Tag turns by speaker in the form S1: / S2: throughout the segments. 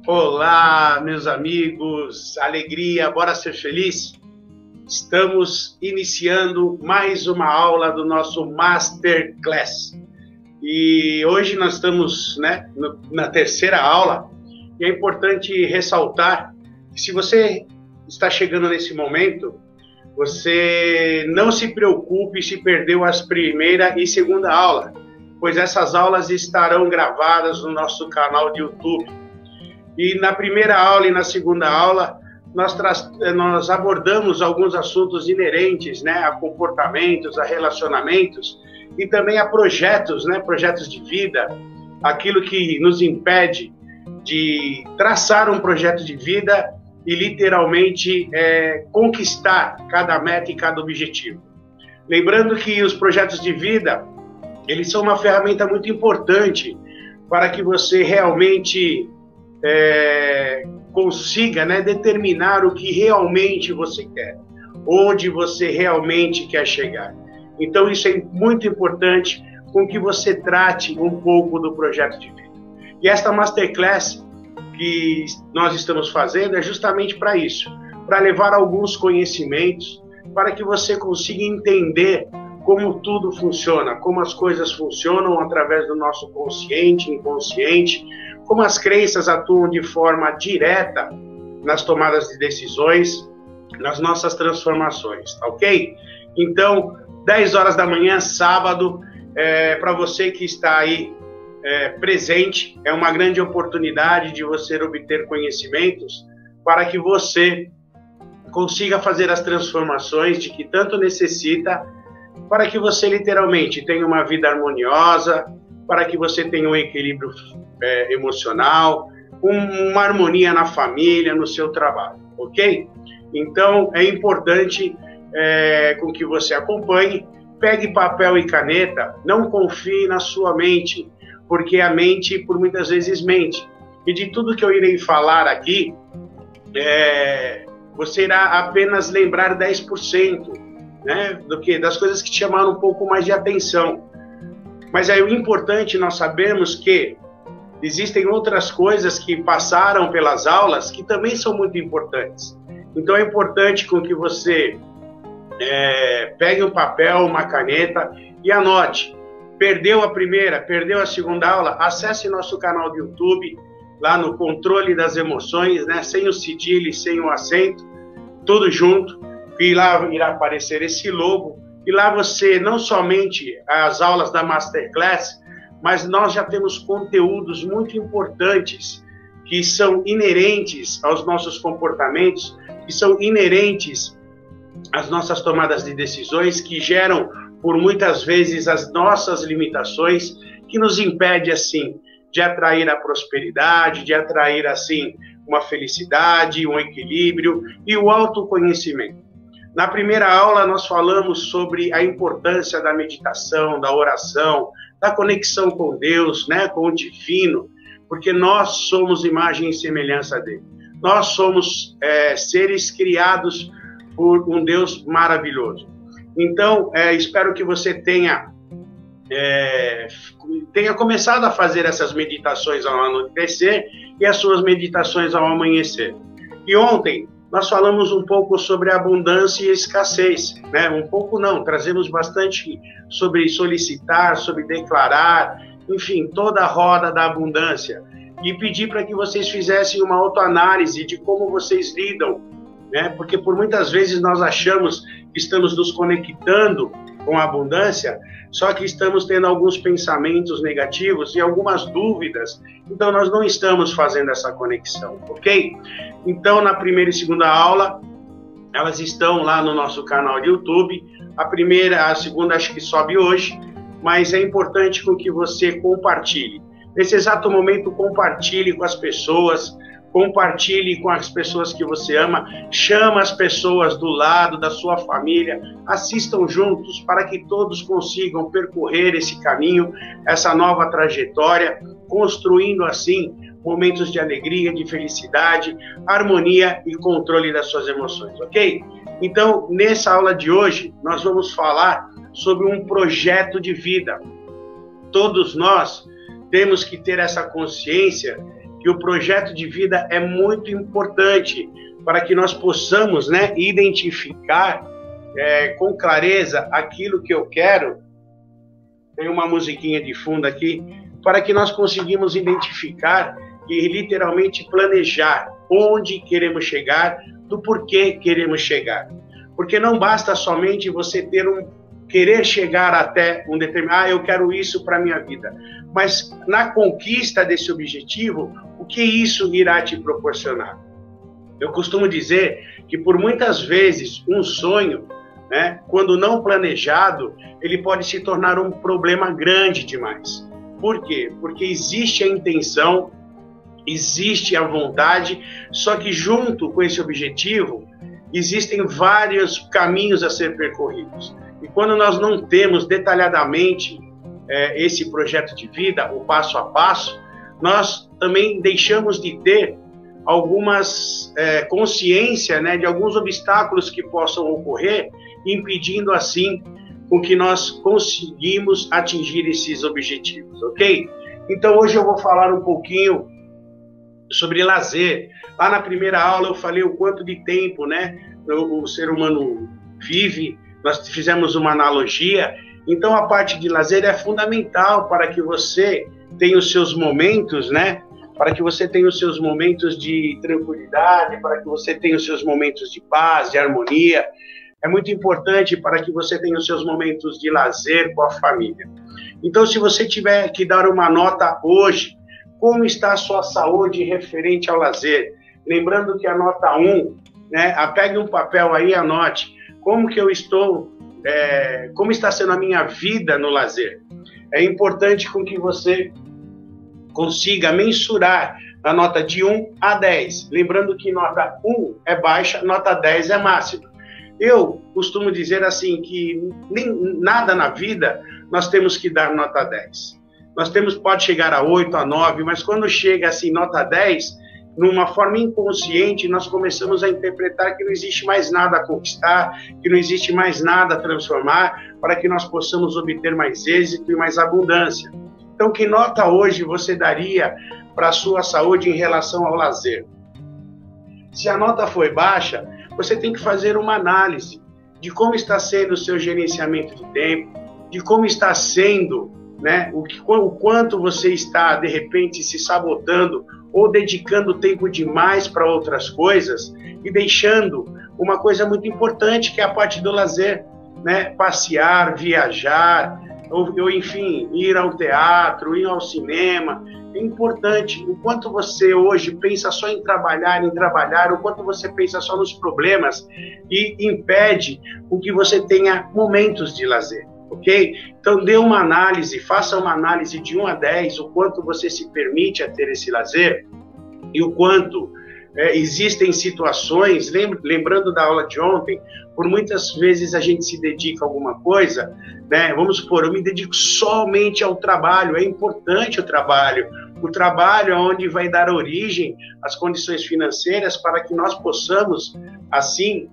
S1: Olá, meus amigos, alegria, bora ser feliz? Estamos iniciando mais uma aula do nosso Masterclass. E hoje nós estamos, na terceira aula, e é importante ressaltar que se você está chegando nesse momento, você não se preocupe se perdeu as primeira e segunda aula, pois essas aulas estarão gravadas no nosso canal de YouTube. E na primeira aula e na segunda aula, nós abordamos alguns assuntos inerentes, a comportamentos, a relacionamentos e também a projetos, projetos de vida, aquilo que nos impede de traçar um projeto de vida e literalmente conquistar cada meta e cada objetivo. Lembrando que os projetos de vida, eles são uma ferramenta muito importante para que você realmente consiga determinar o que realmente você quer, onde você realmente quer chegar. Então isso é muito importante com que você trate um pouco do projeto de vida. E esta Masterclass que nós estamos fazendo é justamente para isso, para levar alguns conhecimentos, para que você consiga entender como tudo funciona, como as coisas funcionam através do nosso consciente, inconsciente, como as crenças atuam de forma direta nas tomadas de decisões, nas nossas transformações, tá ok? Então, 10 horas da manhã, sábado, para você que está aí presente, é uma grande oportunidade de você obter conhecimentos para que você consiga fazer as transformações de que tanto necessita, para que você literalmente tenha uma vida harmoniosa, para que você tenha um equilíbrio emocional, uma harmonia na família, no seu trabalho, ok? Então, é importante com que você acompanhe, pegue papel e caneta, não confie na sua mente, porque a mente, por muitas vezes, mente. E de tudo que eu irei falar aqui, você irá apenas lembrar 10%, das coisas que te chamaram um pouco mais de atenção. Mas aí o importante, nós sabemos que existem outras coisas que passaram pelas aulas que também são muito importantes. Então é importante com que você pegue um papel, uma caneta e anote. Perdeu a primeira, perdeu a segunda aula, acesse nosso canal do YouTube, lá no Controle das Emoções, sem o cedilha e sem o acento, tudo junto, e lá irá aparecer esse logo. E lá você, não somente as aulas da Masterclass, mas nós já temos conteúdos muito importantes que são inerentes aos nossos comportamentos, que são inerentes às nossas tomadas de decisões, que geram, por muitas vezes, as nossas limitações, que nos impede, assim, de atrair a prosperidade, de atrair, assim, uma felicidade, um equilíbrio e o autoconhecimento. Na primeira aula, nós falamos sobre a importância da meditação, da oração, da conexão com Deus, com o divino, porque nós somos imagem e semelhança dele. Nós somos seres criados por um Deus maravilhoso. Então, espero que você tenha começado a fazer essas meditações ao anoitecer e as suas meditações ao amanhecer. E ontem, nós falamos um pouco sobre abundância e escassez, Um pouco não, trazemos bastante sobre solicitar, sobre declarar, enfim, toda a roda da abundância. E pedi para que vocês fizessem uma autoanálise de como vocês lidam, Porque por muitas vezes nós achamos que estamos nos conectando com a abundância, só que estamos tendo alguns pensamentos negativos e algumas dúvidas, então nós não estamos fazendo essa conexão, ok? Então, na primeira e segunda aula, elas estão lá no nosso canal de YouTube, a segunda acho que sobe hoje, mas é importante com que você compartilhe. Nesse exato momento, compartilhe com as pessoas, compartilhe com as pessoas que você ama, chama as pessoas do lado da sua família, assistam juntos para que todos consigam percorrer esse caminho, essa nova trajetória, construindo assim momentos de alegria, de felicidade, harmonia e controle das suas emoções, ok? Então, nessa aula de hoje, nós vamos falar sobre um projeto de vida. Todos nós temos que ter essa consciência que o projeto de vida é muito importante para que nós possamos, né, identificar com clareza aquilo que eu quero. Tem uma musiquinha de fundo aqui, para que nós conseguimos identificar e literalmente planejar onde queremos chegar, do porquê queremos chegar. Porque não basta somente você querer chegar até um determinado, eu quero isso para a minha vida. Mas na conquista desse objetivo, o que isso irá te proporcionar? Eu costumo dizer que por muitas vezes um sonho, né, quando não planejado, ele pode se tornar um problema grande demais. Por quê? Porque existe a intenção, existe a vontade, só que junto com esse objetivo, existem vários caminhos a ser percorridos. E quando nós não temos detalhadamente esse projeto de vida, o passo a passo, nós também deixamos de ter algumas consciência, né, de alguns obstáculos que possam ocorrer, impedindo assim com que nós conseguimos atingir esses objetivos, ok? Então hoje eu vou falar um pouquinho sobre lazer. Lá na primeira aula eu falei o quanto de tempo, né, o ser humano vive, nós fizemos uma analogia. Então a parte de lazer é fundamental para que você tenha os seus momentos, né, para que você tenha os seus momentos de tranquilidade, para que você tenha os seus momentos de paz, de harmonia. É muito importante para que você tenha os seus momentos de lazer com a família. Então, se você tiver que dar uma nota hoje, como está a sua saúde referente ao lazer? Lembrando que a nota 1, né, pegue um papel aí e anote como que eu estou, como está sendo a minha vida no lazer. É importante com que você consiga mensurar a nota de 1 a 10. Lembrando que nota 1 é baixa, nota 10 é máxima. Eu costumo dizer assim que nada na vida nós temos que dar nota 10. Pode chegar a 8, a 9, mas quando chega assim nota 10, numa forma inconsciente, nós começamos a interpretar que não existe mais nada a conquistar, que não existe mais nada a transformar, para que nós possamos obter mais êxito e mais abundância. Então, que nota hoje você daria para a sua saúde em relação ao lazer? Se a nota foi baixa, você tem que fazer uma análise de como está sendo o seu gerenciamento de tempo, de como está sendo, né, o quanto você está, de repente, se sabotando ou dedicando tempo demais para outras coisas e deixando uma coisa muito importante, que é a parte do lazer, né, passear, viajar, ou enfim, ir ao teatro, ir ao cinema. É importante o quanto você hoje pensa só em trabalhar, o quanto você pensa só nos problemas e impede o que você tenha momentos de lazer, ok? Então dê uma análise, faça uma análise de 1 a 10, o quanto você se permite a ter esse lazer e o quanto existem situações, lembrando da aula de ontem, por muitas vezes a gente se dedica a alguma coisa, né? Vamos supor, eu me dedico somente ao trabalho, é importante o trabalho é onde vai dar origem às condições financeiras para que nós possamos, assim,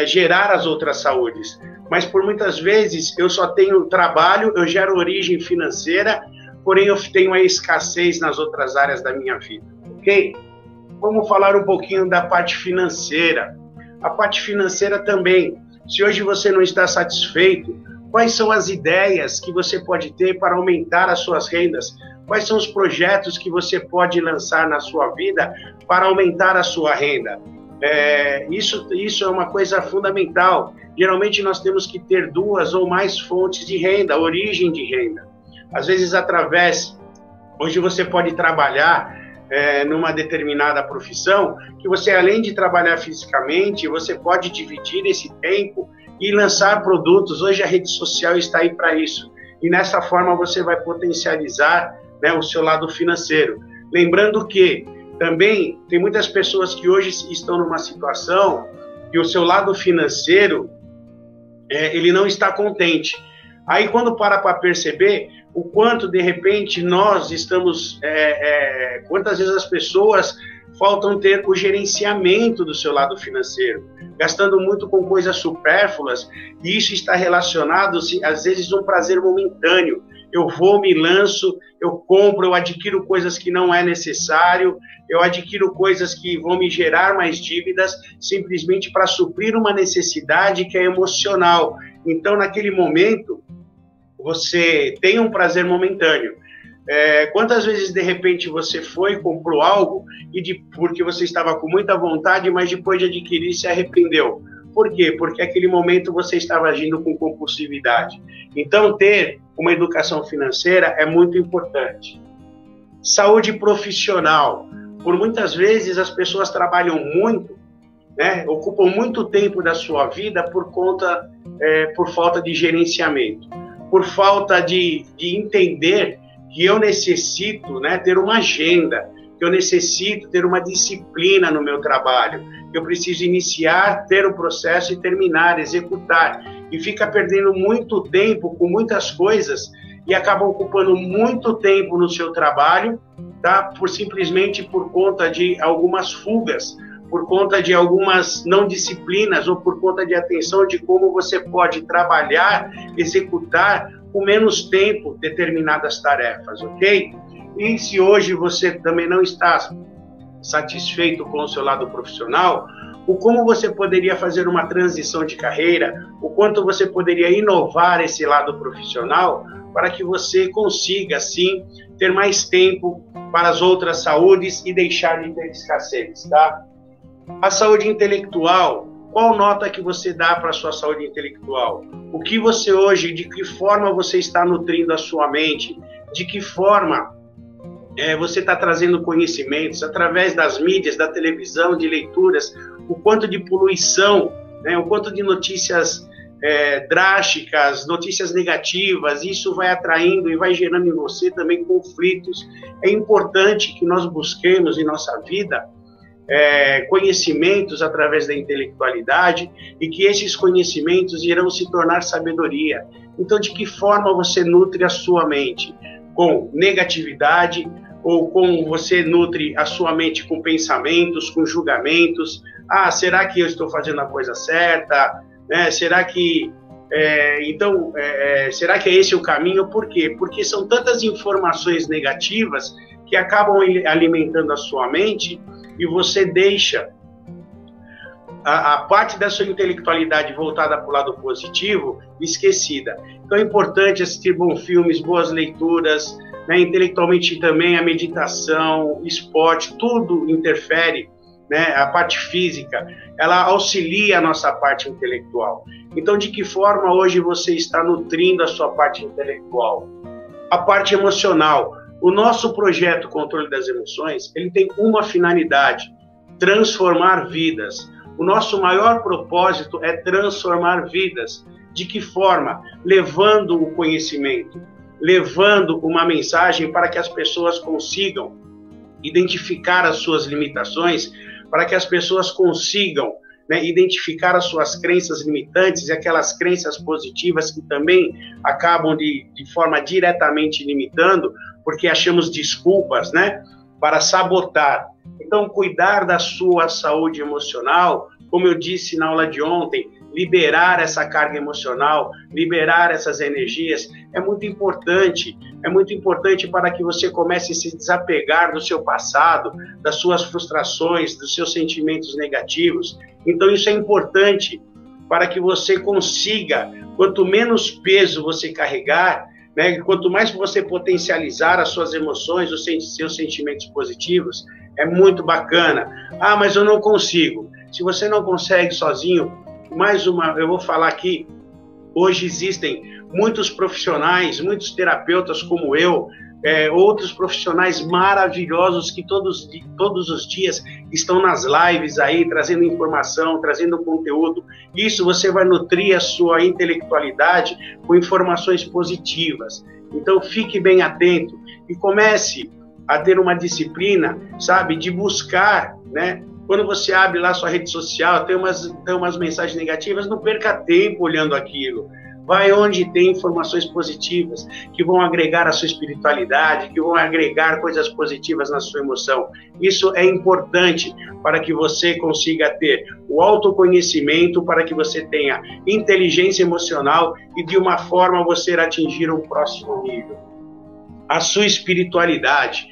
S1: gerar as outras saúdes. Mas por muitas vezes eu só tenho trabalho, eu gero origem financeira, porém eu tenho a escassez nas outras áreas da minha vida, ok? Vamos falar um pouquinho da parte financeira. A parte financeira também. Se hoje você não está satisfeito, quais são as ideias que você pode ter para aumentar as suas rendas? Quais são os projetos que você pode lançar na sua vida para aumentar a sua renda? Isso é uma coisa fundamental. Geralmente nós temos que ter 2 ou mais fontes de renda, origem de renda. Às vezes hoje você pode trabalhar numa determinada profissão, que você, além de trabalhar fisicamente, você pode dividir esse tempo e lançar produtos. Hoje a rede social está aí para isso. E nessa forma você vai potencializar, né, o seu lado financeiro. Lembrando que também tem muitas pessoas que hoje estão numa situação que o seu lado financeiro, ele não está contente. Aí quando para perceber o quanto de repente nós estamos, quantas vezes as pessoas faltam ter o gerenciamento do seu lado financeiro, gastando muito com coisas supérfluas, e isso está relacionado, às vezes, a um prazer momentâneo. eu vou, me lanço, eu compro, eu adquiro coisas que não é necessário, eu adquiro coisas que vão me gerar mais dívidas, simplesmente para suprir uma necessidade que é emocional. Então, naquele momento, você tem um prazer momentâneo. Quantas vezes, de repente, você foi e comprou algo porque você estava com muita vontade, mas depois de adquirir se arrependeu? Por quê? Porque naquele momento você estava agindo com compulsividade. Então, ter uma educação financeira é muito importante. Saúde profissional. Por muitas vezes as pessoas trabalham muito, né? Ocupam muito tempo da sua vida por falta de gerenciamento, por falta de entender que eu necessito, né, ter uma agenda, que eu necessito ter uma disciplina no meu trabalho, que eu preciso iniciar, ter um processo e terminar, executar. E fica perdendo muito tempo com muitas coisas e acaba ocupando muito tempo no seu trabalho, tá? Simplesmente por conta de algumas fugas, por conta de algumas não disciplinas ou por conta de atenção de como você pode trabalhar, executar com menos tempo determinadas tarefas, ok? E se hoje você também não está satisfeito com o seu lado profissional, o como você poderia fazer uma transição de carreira, o quanto você poderia inovar esse lado profissional para que você consiga, sim, ter mais tempo para as outras saúdes e deixar de ter escassez, tá? A saúde intelectual, qual nota que você dá para a sua saúde intelectual? O que você hoje, de que forma você está nutrindo a sua mente? De que forma você está trazendo conhecimentos através das mídias, da televisão, de leituras, o quanto de poluição, né, o quanto de notícias drásticas, notícias negativas, isso vai atraindo e vai gerando em você também conflitos. É importante que nós busquemos em nossa vida conhecimentos através da intelectualidade e que esses conhecimentos irão se tornar sabedoria. Então, de que forma você nutre a sua mente? Com negatividade ou como você nutre a sua mente com pensamentos, com julgamentos? Será que eu estou fazendo a coisa certa? Será que será que é esse o caminho? Por quê? Porque são tantas informações negativas que acabam alimentando a sua mente e você deixa a parte da sua intelectualidade voltada para o lado positivo esquecida. Então é importante assistir bons filmes, boas leituras, né? Intelectualmente também a meditação, esporte, tudo interfere, né? A parte física, ela auxilia a nossa parte intelectual. Então, de que forma hoje você está nutrindo a sua parte intelectual? A parte emocional. O nosso projeto Controle das Emoções, ele tem uma finalidade: transformar vidas. O nosso maior propósito é transformar vidas. De que forma? Levando o conhecimento, levando uma mensagem para que as pessoas consigam identificar as suas limitações, para que as pessoas consigam, né, identificar as suas crenças limitantes e aquelas crenças positivas que também acabam de forma diretamente limitando, porque achamos desculpas, né, para sabotar. Então, cuidar da sua saúde emocional, como eu disse na aula de ontem, liberar essa carga emocional, liberar essas energias, é muito importante para que você comece a se desapegar do seu passado, das suas frustrações, dos seus sentimentos negativos. Então, isso é importante para que você consiga, quanto menos peso você carregar, né, quanto mais você potencializar as suas emoções, os seus sentimentos positivos, é muito bacana. Mas eu não consigo. Se você não consegue sozinho, eu vou falar aqui, hoje existem muitos profissionais, muitos terapeutas como eu, outros profissionais maravilhosos que todos os dias estão nas lives aí, trazendo informação, trazendo conteúdo. Isso você vai nutrir a sua intelectualidade com informações positivas. Então fique bem atento e comece a ter uma disciplina, sabe, de buscar, né? Quando você abre lá sua rede social, tem umas mensagens negativas, não perca tempo olhando aquilo. Vai onde tem informações positivas, que vão agregar a sua espiritualidade, que vão agregar coisas positivas na sua emoção. Isso é importante para que você consiga ter o autoconhecimento, para que você tenha inteligência emocional e de uma forma você atingir um próximo nível. A sua espiritualidade.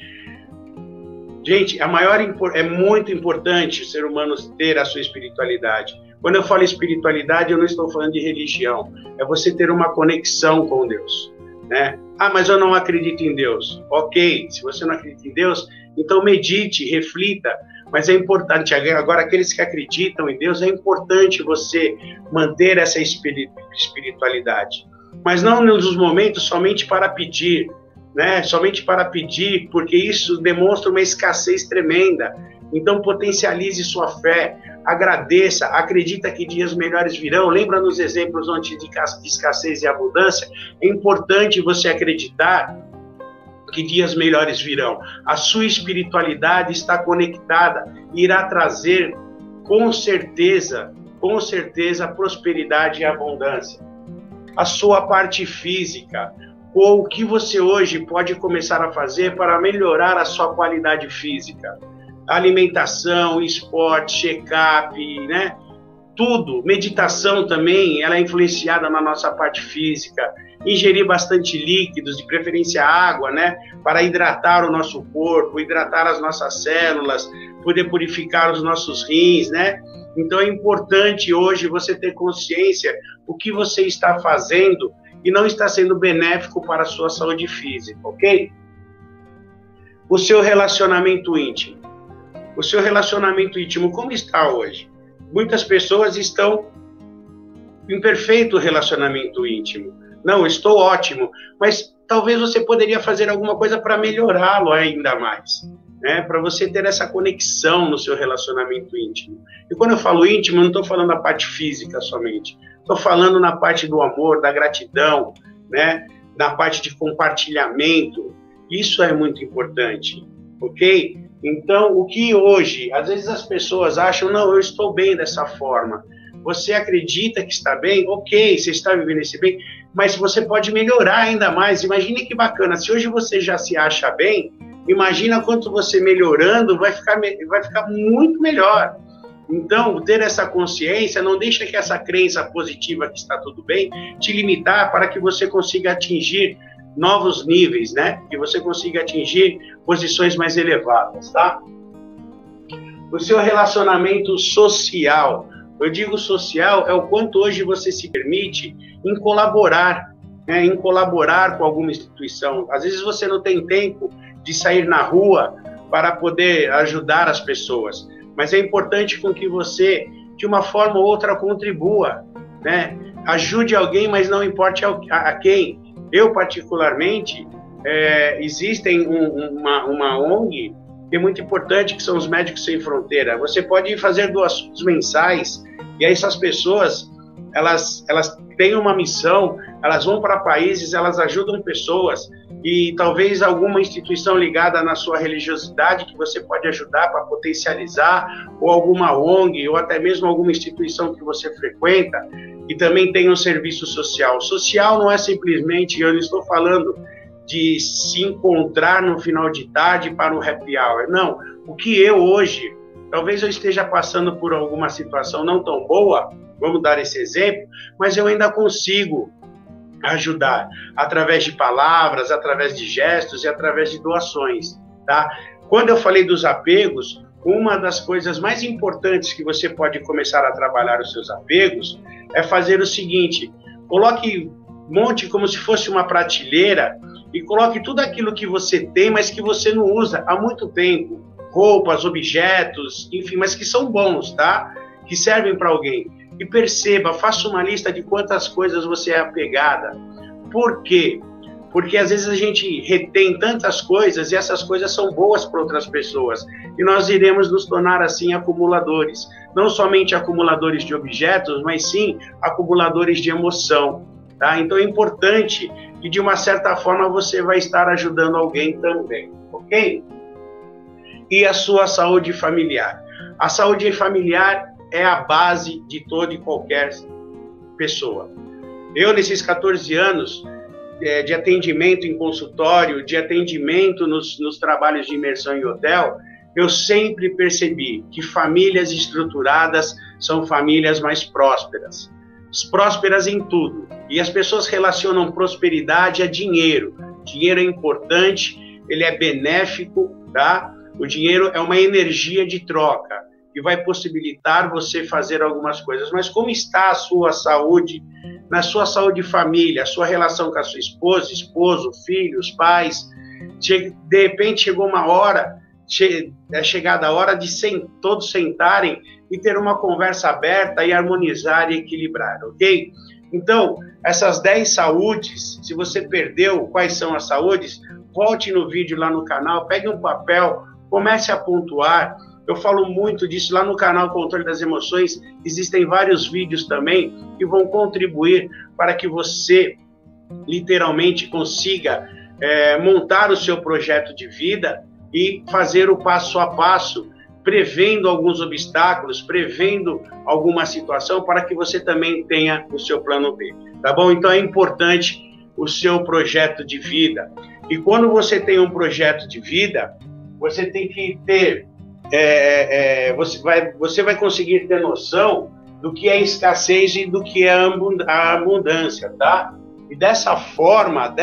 S1: Gente, é muito importante o ser humano ter a sua espiritualidade. Quando eu falo espiritualidade, eu não estou falando de religião. É você ter uma conexão com Deus, né? Ah, mas eu não acredito em Deus. Ok, se você não acredita em Deus, então medite, reflita. Mas é importante, agora aqueles que acreditam em Deus, é importante você manter essa espiritualidade. Mas não nos momentos somente para pedir, né? Somente para pedir, porque isso demonstra uma escassez tremenda. Então potencialize sua fé, agradeça, acredita que dias melhores virão. Lembra nos exemplos onde de escassez e abundância? É importante você acreditar que dias melhores virão. A sua espiritualidade está conectada e irá trazer com certeza prosperidade e abundância. A sua parte física, ou o que você hoje pode começar a fazer para melhorar a sua qualidade física. Alimentação, esporte, check-up, né? Tudo. Meditação também, ela é influenciada na nossa parte física. Ingerir bastante líquidos, de preferência água, né? Para hidratar o nosso corpo, hidratar as nossas células, poder purificar os nossos rins, né? Então é importante hoje você ter consciência o que você está fazendo e não está sendo benéfico para a sua saúde física, ok? O seu relacionamento íntimo. O seu relacionamento íntimo, como está hoje? Muitas pessoas estão em perfeito relacionamento íntimo. Não, estou ótimo, mas talvez você poderia fazer alguma coisa para melhorá-lo ainda mais, né? Para você ter essa conexão no seu relacionamento íntimo. E quando eu falo íntimo, eu não estou falando da parte física somente. Estou falando na parte do amor, da gratidão, né? Na parte de compartilhamento. Isso é muito importante, ok? Então, o que hoje, às vezes as pessoas acham, não, eu estou bem dessa forma. Você acredita que está bem? Ok, você está vivendo esse bem, mas você pode melhorar ainda mais. Imagine que bacana, se hoje você já se acha bem, imagina quanto você melhorando vai ficar muito melhor. Então, ter essa consciência, não deixa que essa crença positiva que está tudo bem te limitar para que você consiga atingir novos níveis, né? Que você consiga atingir posições mais elevadas, tá? O seu relacionamento social. Eu digo social, é o quanto hoje você se permite em colaborar, né? Em colaborar com alguma instituição. Às vezes você não tem tempo de sair na rua para poder ajudar as pessoas, mas é importante com que você, de uma forma ou outra, contribua, né? Ajude alguém, mas não importe a quem. Eu, particularmente, existem uma ONG que é muito importante, que são os Médicos Sem Fronteira. Você pode fazer doações mensais, e aí essas pessoas, elas têm uma missão, elas vão para países, elas ajudam pessoas, e talvez alguma instituição ligada na sua religiosidade que você pode ajudar para potencializar, ou alguma ONG, ou até mesmo alguma instituição que você frequenta, e também tem um serviço social. Social não é simplesmente, eu não estou falando de se encontrar no final de tarde para um happy hour. Não, o que eu hoje, talvez eu esteja passando por alguma situação não tão boa, vamos dar esse exemplo, mas eu ainda consigo ajudar através de palavras, através de gestos e através de doações, tá? Quando eu falei dos apegos, uma das coisas mais importantes que você pode começar a trabalhar os seus apegos é fazer o seguinte: monte como se fosse uma prateleira e coloque tudo aquilo que você tem, mas que você não usa há muito tempo. Roupas, objetos, enfim, mas que são bons, tá? Que servem para alguém. E perceba, faça uma lista de quantas coisas você é apegada. Por quê? Porque às vezes a gente retém tantas coisas e essas coisas são boas para outras pessoas. E nós iremos nos tornar assim acumuladores. Não somente acumuladores de objetos, mas sim acumuladores de emoção. Tá? Então é importante que de uma certa forma você vai estar ajudando alguém também. Ok? E a sua saúde familiar. A saúde familiar é a base de toda e qualquer pessoa. Eu, nesses 14 anos de atendimento em consultório, de atendimento nos trabalhos de imersão em hotel, eu sempre percebi que famílias estruturadas são famílias mais prósperas. Prósperas em tudo. E as pessoas relacionam prosperidade a dinheiro. Dinheiro é importante, ele é benéfico, tá? O dinheiro é uma energia de troca que vai possibilitar você fazer algumas coisas. Mas como está a sua saúde, na sua saúde de família, a sua relação com a sua esposa, esposo, filhos, pais? De repente chegou uma hora, é chegada a hora de todos sentarem e ter uma conversa aberta e harmonizar e equilibrar, ok? Então, essas 10 saúdes, se você perdeu quais são as saúdes, volte no vídeo lá no canal, pegue um papel, comece a pontuar. Eu falo muito disso lá no canal Controle das Emoções, existem vários vídeos também que vão contribuir para que você literalmente consiga montar o seu projeto de vida e fazer o passo a passo, prevendo alguns obstáculos, prevendo alguma situação para que você também tenha o seu plano B, tá bom? Então é importante o seu projeto de vida. E quando você tem um projeto de vida, você tem que ter, você vai conseguir ter noção do que é escassez e do que é a abundância, tá? E dessa forma,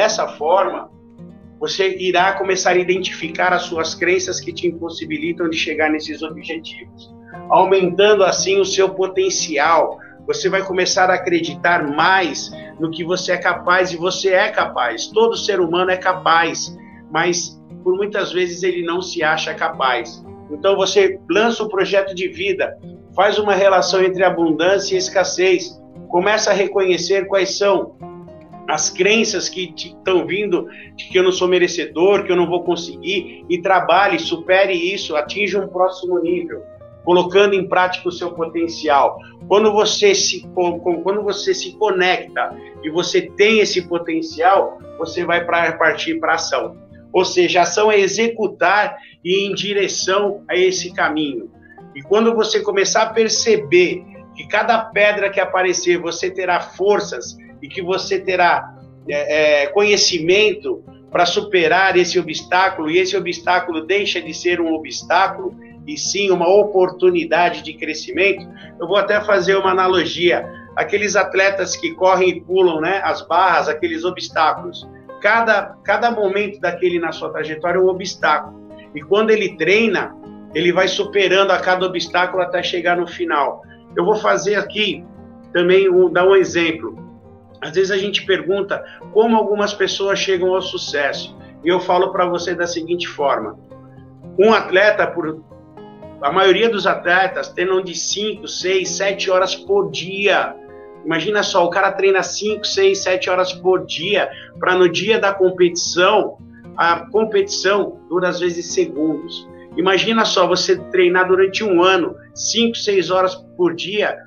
S1: você irá começar a identificar as suas crenças que te impossibilitam de chegar nesses objetivos, aumentando assim o seu potencial. Você vai começar a acreditar mais no que você é capaz, e você é capaz. Todo ser humano é capaz, mas por muitas vezes ele não se acha capaz. Então você lança um projeto de vida, faz uma relação entre abundância e escassez, começa a reconhecer quais são as crenças que estão vindo de que eu não sou merecedor, que eu não vou conseguir, e trabalhe, supere isso, atinja um próximo nível, colocando em prática o seu potencial. Quando você se conecta e você tem esse potencial, você vai partir para a ação. Ou seja, a ação é executar e ir em direção a esse caminho. E quando você começar a perceber que cada pedra que aparecer, você terá forças e que você terá conhecimento para superar esse obstáculo, e esse obstáculo deixa de ser um obstáculo e sim uma oportunidade de crescimento. Eu vou até fazer uma analogia. Aqueles atletas que correm e pulam, né, as barras, aqueles obstáculos. Cada momento daquele na sua trajetória é um obstáculo. E quando ele treina, ele vai superando a cada obstáculo até chegar no final. Eu vou fazer aqui também, dar um exemplo. Às vezes a gente pergunta como algumas pessoas chegam ao sucesso. E eu falo para você da seguinte forma. Um atleta, a maioria dos atletas treinam de 5, 6, 7 horas por dia. Imagina só, o cara treina 5, 6, 7 horas por dia para no dia da competição, a competição dura às vezes segundos. Imagina só, você treinar durante um ano, 5, 6 horas por dia,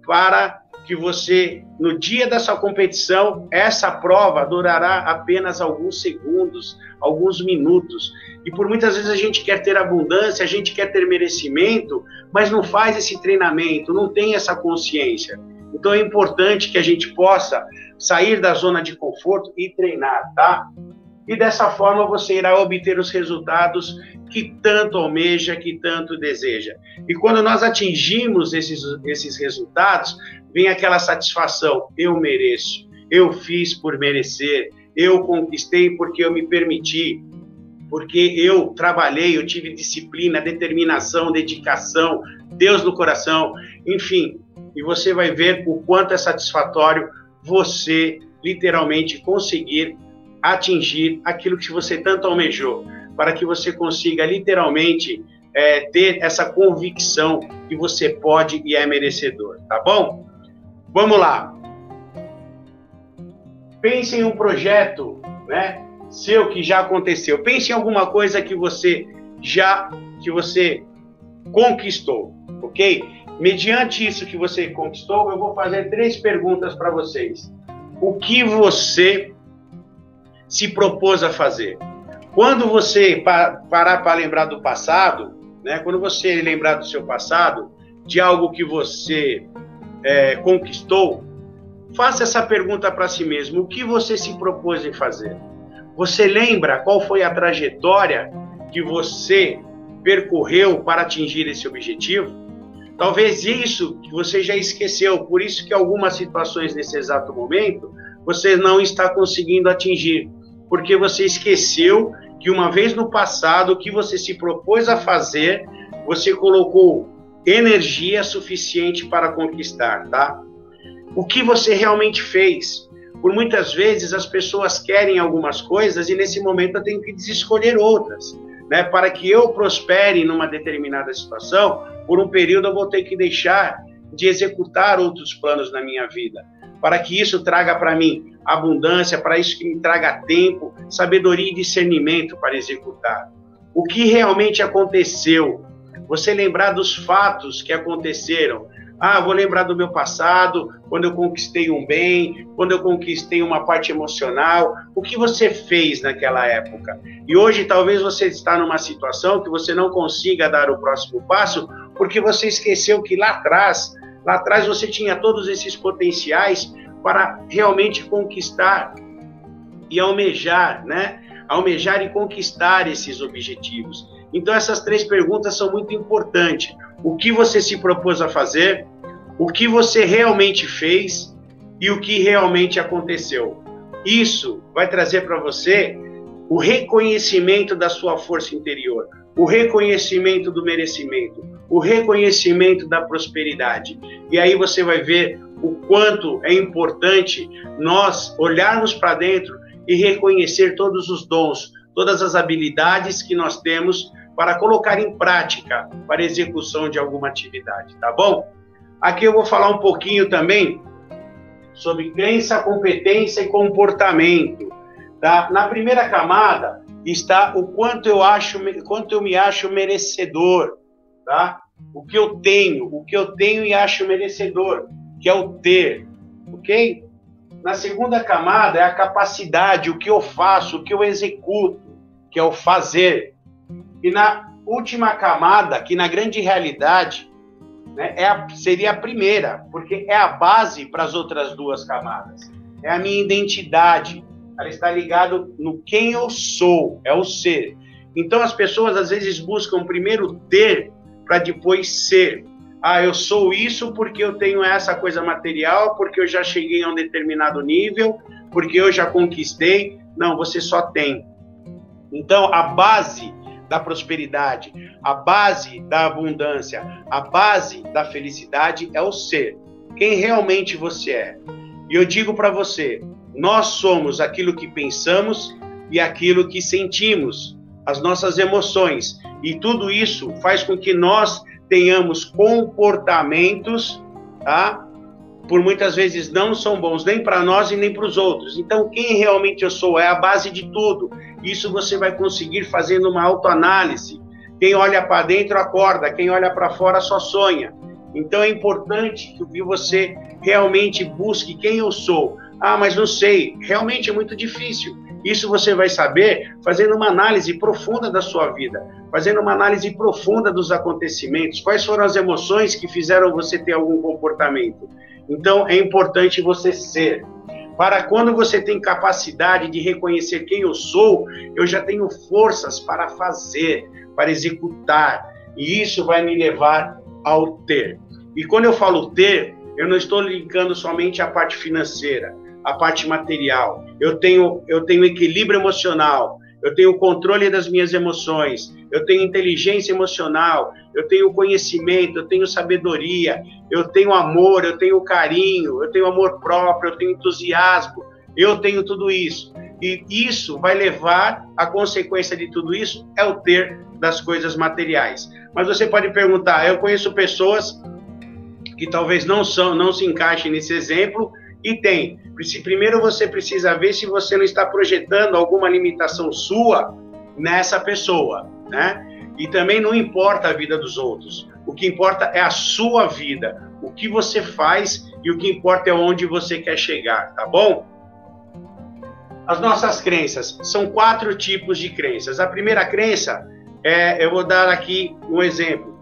S1: para que você, no dia dessa competição, essa prova durará apenas alguns segundos, alguns minutos. E por muitas vezes a gente quer ter abundância, a gente quer ter merecimento, mas não faz esse treinamento, não tem essa consciência. Então é importante que a gente possa sair da zona de conforto e treinar, tá? E dessa forma você irá obter os resultados que tanto almeja, que tanto deseja. E quando nós atingimos esses resultados, vem aquela satisfação: eu mereço, eu fiz por merecer, eu conquistei porque eu me permiti, porque eu trabalhei, eu tive disciplina, determinação, dedicação, Deus no coração, enfim. E você vai ver o quanto é satisfatório você literalmente conseguir atingir aquilo que você tanto almejou, para que você consiga literalmente ter essa convicção que você pode e é merecedor, tá bom? Vamos lá. Pense em um projeto, né, seu que já aconteceu. Pense em alguma coisa que você conquistou, ok? Mediante isso que você conquistou, eu vou fazer 3 perguntas para vocês. O que você se propôs a fazer? Quando você parar para lembrar do passado, né, quando você lembrar do seu passado, de algo que você conquistou, faça essa pergunta para si mesmo: o que você se propôs em fazer? Você lembra qual foi a trajetória que você percorreu para atingir esse objetivo? Talvez isso que você já esqueceu, por isso que algumas situações nesse exato momento você não está conseguindo atingir, porque você esqueceu que uma vez no passado o que você se propôs a fazer, você colocou energia suficiente para conquistar, tá? O que você realmente fez? Por muitas vezes as pessoas querem algumas coisas e nesse momento eu tenho que desescolher outras, né? Para que eu prospere numa determinada situação, por um período eu vou ter que deixar de executar outros planos na minha vida, para que isso traga para mim abundância, para isso que me traga tempo, sabedoria e discernimento para executar. O que realmente aconteceu? Você lembrar dos fatos que aconteceram. Vou lembrar do meu passado, quando eu conquistei um bem, quando eu conquistei uma parte emocional. O que você fez naquela época? E hoje talvez você está numa situação que você não consiga dar o próximo passo, porque você esqueceu que lá atrás você tinha todos esses potenciais para realmente conquistar e almejar, né? Almejar e conquistar esses objetivos. Então essas 3 perguntas são muito importantes. O que você se propôs a fazer, o que você realmente fez e o que realmente aconteceu. Isso vai trazer para você o reconhecimento da sua força interior, o reconhecimento do merecimento, o reconhecimento da prosperidade. E aí você vai ver o quanto é importante nós olharmos para dentro e reconhecer todos os dons, todas as habilidades que nós temos para colocar em prática para a execução de alguma atividade, tá bom? Aqui eu vou falar um pouquinho também sobre crença, competência e comportamento, tá? Na primeira camada está o quanto eu me acho merecedor, tá? O que eu tenho e acho merecedor, que é o ter, ok? Na segunda camada é a capacidade, o que eu faço, o que eu executo, que é o fazer. E na última camada, que na grande realidade, né, seria a primeira, porque é a base para as outras 2 camadas. É a minha identidade. Ela está ligada no quem eu sou, é o ser. Então as pessoas às vezes buscam primeiro ter para depois ser. Eu sou isso porque eu tenho essa coisa material, porque eu já cheguei a um determinado nível, porque eu já conquistei. Não, você só tem. Então a base da prosperidade, a base da abundância, a base da felicidade é o ser. Quem realmente você é. E eu digo para você, nós somos aquilo que pensamos e aquilo que sentimos, as nossas emoções. E tudo isso faz com que nós tenhamos comportamentos, tá? Por muitas vezes não são bons nem para nós e nem para os outros. Então, quem realmente eu sou é a base de tudo. Isso você vai conseguir fazendo uma autoanálise. Quem olha para dentro acorda, quem olha para fora só sonha. Então é importante que você realmente busque quem eu sou. Mas não sei, realmente é muito difícil. Isso você vai saber fazendo uma análise profunda da sua vida, fazendo uma análise profunda dos acontecimentos, quais foram as emoções que fizeram você ter algum comportamento. Então é importante você ser. Para quando você tem capacidade de reconhecer quem eu sou, eu já tenho forças para fazer, para executar. E isso vai me levar ao ter. E quando eu falo ter, eu não estou linkando somente a parte financeira, a parte material. Eu tenho equilíbrio emocional, eu tenho controle das minhas emoções, eu tenho inteligência emocional, eu tenho conhecimento, eu tenho sabedoria, eu tenho amor, eu tenho carinho, eu tenho amor próprio, eu tenho entusiasmo, eu tenho tudo isso. E isso vai levar, a consequência de tudo isso é o ter das coisas materiais. Mas você pode perguntar, eu conheço pessoas que talvez não se encaixem nesse exemplo, e tem. Primeiro você precisa ver se você não está projetando alguma limitação sua nessa pessoa, né? E também não importa a vida dos outros. O que importa é a sua vida, o que você faz e o que importa é onde você quer chegar, tá bom? As nossas crenças, são 4 tipos de crenças. A primeira crença, eu vou dar aqui um exemplo.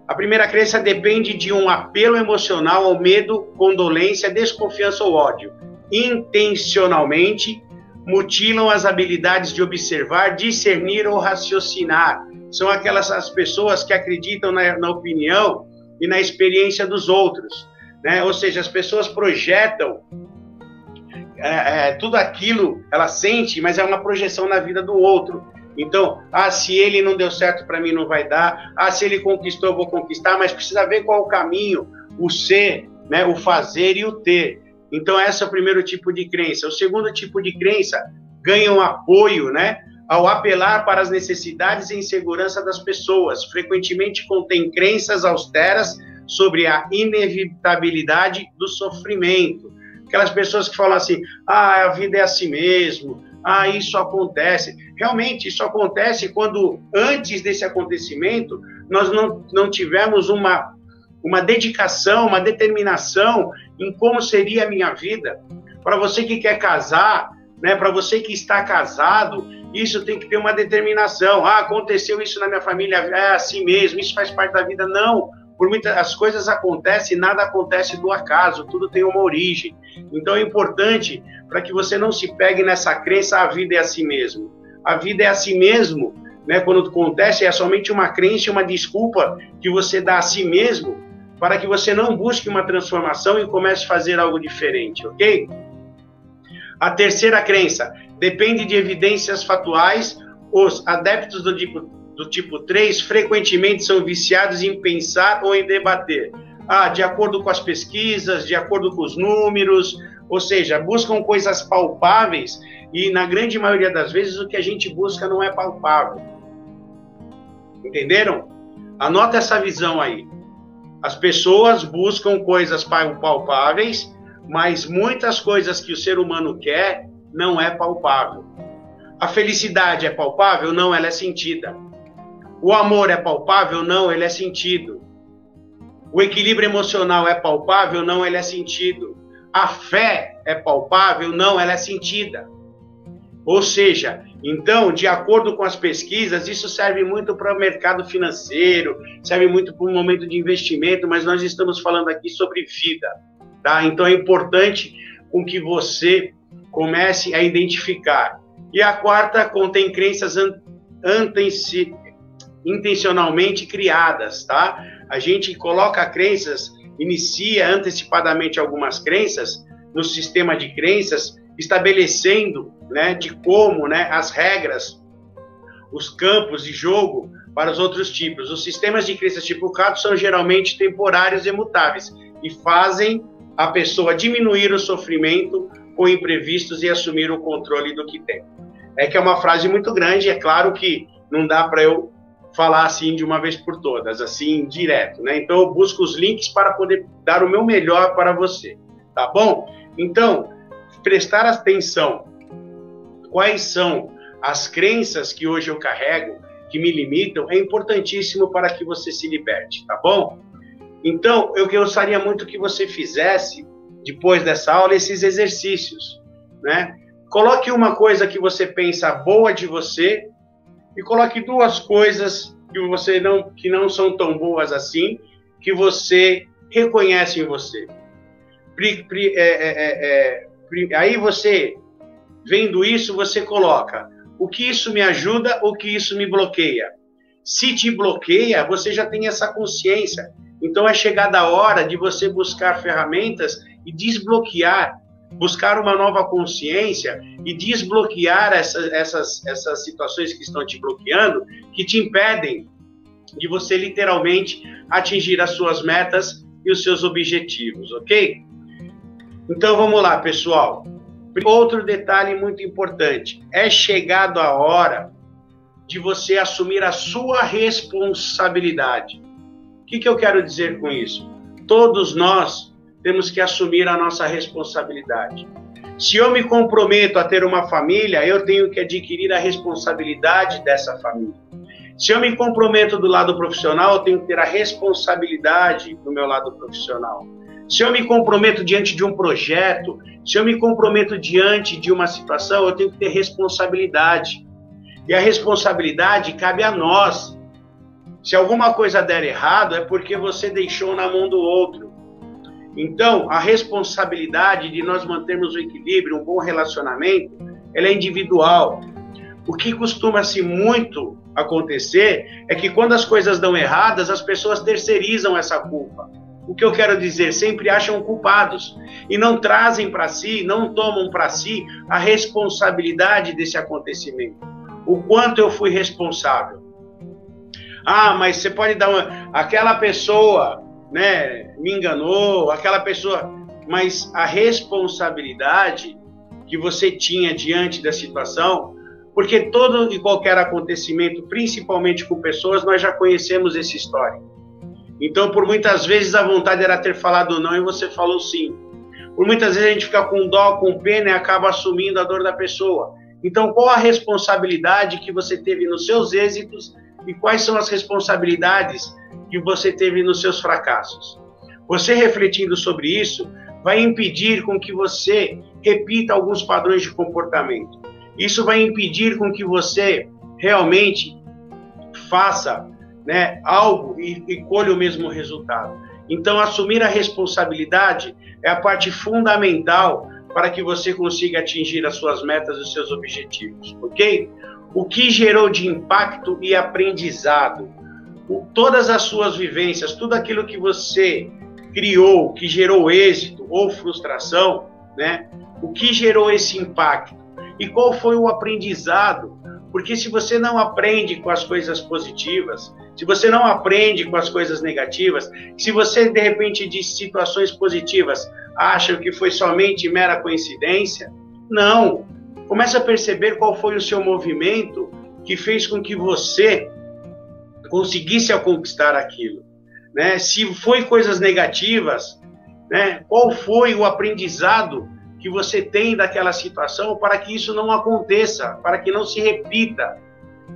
S1: A primeira crença depende de um apelo emocional ao medo, condolência, desconfiança ou ódio. Intencionalmente mutilam as habilidades de observar, discernir ou raciocinar. São aquelas as pessoas que acreditam na opinião e na experiência dos outros, né? Ou seja, as pessoas projetam tudo aquilo, ela sente, mas é uma projeção na vida do outro. Então, se ele não deu certo, para mim não vai dar. Se ele conquistou, eu vou conquistar, mas precisa ver qual é o caminho, o ser, né, o fazer e o ter. Então, esse é o primeiro tipo de crença. O segundo tipo de crença ganha um apoio, né, ao apelar para as necessidades e insegurança das pessoas. Frequentemente contém crenças austeras sobre a inevitabilidade do sofrimento. Aquelas pessoas que falam assim, a vida é assim mesmo, isso acontece. Realmente, isso acontece quando, antes desse acontecimento, nós não tivemos uma dedicação, uma determinação em como seria a minha vida. Para você que quer casar, né, para você que está casado, isso tem que ter uma determinação. Aconteceu isso na minha família, é assim mesmo, isso faz parte da vida. Não, por muitas as coisas acontecem, nada acontece do acaso, tudo tem uma origem. Então é importante para que você não se pegue nessa crença, a vida é assim mesmo. A vida é assim mesmo, né? Quando acontece, é somente uma crença, uma desculpa que você dá a si mesmo para que você não busque uma transformação e comece a fazer algo diferente, ok? A terceira crença depende de evidências fatuais. Os adeptos do tipo 3 frequentemente são viciados em pensar ou em debater. De acordo com as pesquisas, de acordo com os números, ou seja, buscam coisas palpáveis e, na grande maioria das vezes, o que a gente busca não é palpável. Entenderam? Anota essa visão aí. As pessoas buscam coisas palpáveis, mas muitas coisas que o ser humano quer não é palpável. A felicidade é palpável? Não, ela é sentida. O amor é palpável? Não, ele é sentido. O equilíbrio emocional é palpável? Não, ele é sentido. A fé é palpável? Não, ela é sentida. Ou seja, então, de acordo com as pesquisas, isso serve muito para o mercado financeiro, serve muito para um momento de investimento, mas nós estamos falando aqui sobre vida, tá? Então é importante com que você comece a identificar. E a quarta contém crenças intencionalmente criadas, tá? A gente coloca crenças, inicia antecipadamente algumas crenças no sistema de crenças, estabelecendo, né, de como, né, as regras, os campos de jogo para os outros tipos. Os sistemas de crenças tipo 4 são geralmente temporários e mutáveis e fazem a pessoa diminuir o sofrimento com imprevistos e assumir o controle do que tem. É que é uma frase muito grande, é claro que não dá para eu falar assim de uma vez por todas, assim, direto, né? Então eu busco os links para poder dar o meu melhor para você, tá bom? Então, prestar atenção quais são as crenças que hoje eu carrego, que me limitam, é importantíssimo para que você se liberte, tá bom? Então, eu gostaria muito que você fizesse, depois dessa aula, esses exercícios, né? Coloque uma coisa que você pensa boa de você e coloque duas coisas que não são tão boas assim, que você reconhece em você. Aí você, vendo isso, você coloca o que isso me ajuda, o que isso me bloqueia. Se te bloqueia, você já tem essa consciência. Então é chegada a hora de você buscar ferramentas e desbloquear, buscar uma nova consciência e desbloquear essas situações que estão te bloqueando, que te impedem de você literalmente atingir as suas metas e os seus objetivos, ok? Então vamos lá, pessoal. Outro detalhe muito importante, é chegado a hora de você assumir a sua responsabilidade. O que eu quero dizer com isso? Todos nós temos que assumir a nossa responsabilidade. Se eu me comprometo a ter uma família, eu tenho que adquirir a responsabilidade dessa família. Se eu me comprometo do lado profissional, eu tenho que ter a responsabilidade do meu lado profissional. Se eu me comprometo diante de um projeto, se eu me comprometo diante de uma situação, eu tenho que ter responsabilidade. E a responsabilidade cabe a nós. Se alguma coisa der errado, é porque você deixou na mão do outro. Então, a responsabilidade de nós mantermos o equilíbrio, um bom relacionamento, ela é individual. O que costuma-se muito acontecer é que quando as coisas dão erradas, as pessoas terceirizam essa culpa. O que eu quero dizer, sempre acham culpados e não trazem para si, não tomam para si a responsabilidade desse acontecimento. O quanto eu fui responsável. Ah, mas você pode dar aquela pessoa, né, me enganou, aquela pessoa, mas a responsabilidade que você tinha diante da situação, porque todo e qualquer acontecimento, principalmente com pessoas, nós já conhecemos essa história. Então, por muitas vezes, a vontade era ter falado não e você falou sim. Por muitas vezes a gente fica com dó, com pena e acaba assumindo a dor da pessoa. Então, qual a responsabilidade que você teve nos seus êxitos e quais são as responsabilidades que você teve nos seus fracassos? Você refletindo sobre isso vai impedir com que você repita alguns padrões de comportamento. Isso vai impedir com que você realmente faça, né, algo e colha o mesmo resultado. Então, assumir a responsabilidade é a parte fundamental para que você consiga atingir as suas metas e os seus objetivos, ok? O que gerou de impacto e aprendizado? Todas as suas vivências, tudo aquilo que você criou, que gerou êxito ou frustração, né? O que gerou esse impacto? E qual foi o aprendizado? Porque se você não aprende com as coisas positivas, se você não aprende com as coisas negativas, se você, de repente, de situações positivas, acha que foi somente mera coincidência, não. Começa a perceber qual foi o seu movimento que fez com que você conseguisse conquistar aquilo, né? Se foi coisas negativas, né? Qual foi o aprendizado que você tem daquela situação para que isso não aconteça, para que não se repita.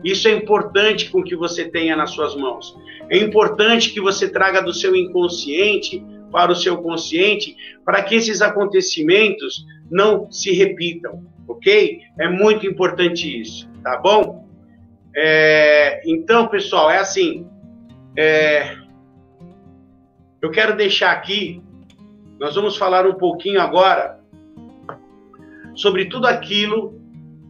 S1: Isso é importante com que você tenha nas suas mãos. É importante que você traga do seu inconsciente para o seu consciente, para que esses acontecimentos não se repitam, ok? É muito importante isso, tá bom? Então, pessoal, é assim, eu quero deixar aqui, nós vamos falar um pouquinho agora sobre tudo aquilo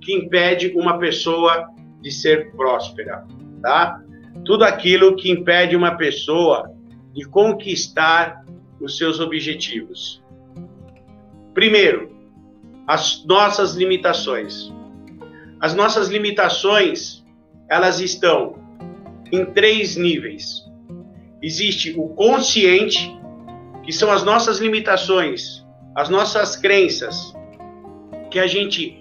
S1: que impede uma pessoa de ser próspera, tá? Tudo aquilo que impede uma pessoa de conquistar os seus objetivos. Primeiro, as nossas limitações. As nossas limitações, elas estão em 3 níveis. Existe o consciente, que são as nossas limitações, as nossas crenças, que a gente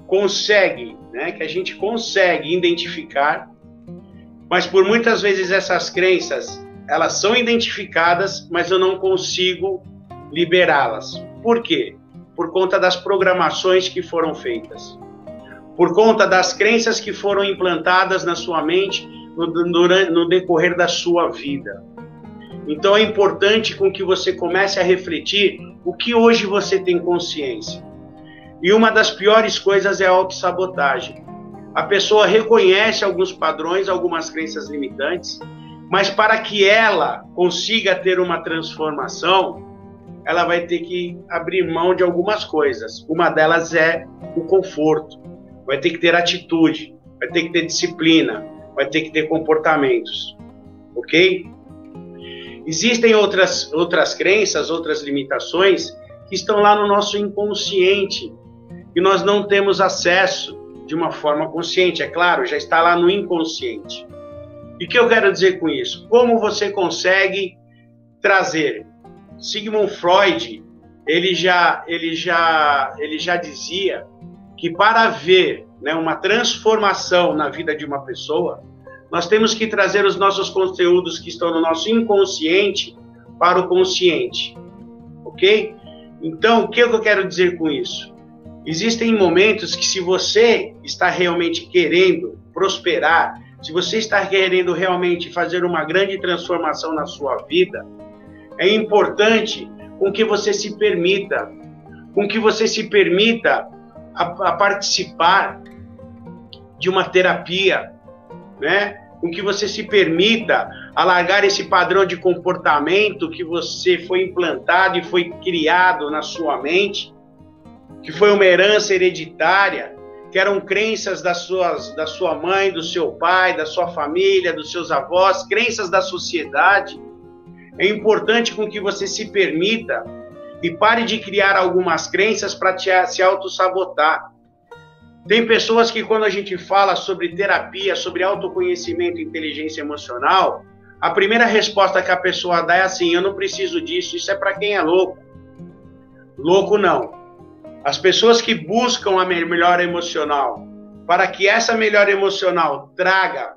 S1: consegue, né, que a gente consegue identificar, mas por muitas vezes essas crenças, elas são identificadas, mas eu não consigo liberá-las. Por quê? Por conta das programações que foram feitas, por conta das crenças que foram implantadas na sua mente no decorrer da sua vida. Então é importante com que você comece a refletir o que hoje você tem consciência. E uma das piores coisas é a autossabotagem. A pessoa reconhece alguns padrões, algumas crenças limitantes, mas para que ela consiga ter uma transformação, ela vai ter que abrir mão de algumas coisas. Uma delas é o conforto. Vai ter que ter atitude, vai ter que ter disciplina, vai ter que ter comportamentos. Ok? Existem outras crenças, outras limitações que estão lá no nosso inconsciente, e nós não temos acesso de uma forma consciente, é claro, já está lá no inconsciente. E o que eu quero dizer com isso? Como você consegue trazer? Sigmund Freud, ele já dizia que para haver, né, uma transformação na vida de uma pessoa, nós temos que trazer os nossos conteúdos que estão no nosso inconsciente para o consciente, ok? Então, o que eu quero dizer com isso? Existem momentos que, se você está realmente querendo prosperar, se você está querendo realmente fazer uma grande transformação na sua vida, é importante com que você se permita, a participar de uma terapia, né? com que você se permita alargar esse padrão de comportamento que você foi implantado e foi criado na sua mente, que foi uma herança hereditária, que eram crenças da sua mãe, do seu pai, da sua família, dos seus avós, crenças da sociedade. É importante com que você se permita e pare de criar algumas crenças para se auto-sabotar. Tem pessoas que, quando a gente fala sobre terapia, sobre autoconhecimento e inteligência emocional, a primeira resposta que a pessoa dá é assim: eu não preciso disso, isso é para quem é louco. Louco não. As pessoas que buscam a melhora emocional, para que essa melhora emocional traga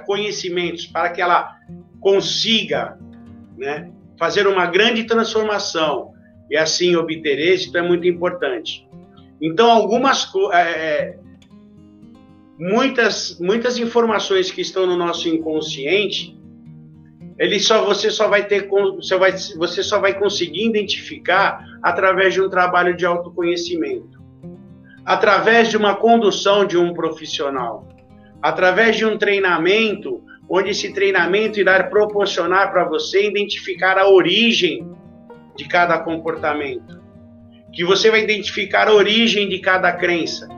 S1: conhecimentos, para que ela consiga, fazer uma grande transformação e assim obter êxito, é muito importante. Então, muitas informações que estão no nosso inconsciente, você só vai conseguir identificar através de um trabalho de autoconhecimento, através de uma condução de um profissional, através de um treinamento, onde esse treinamento irá proporcionar para você identificar a origem de cada comportamento, que você vai identificar a origem de cada crença.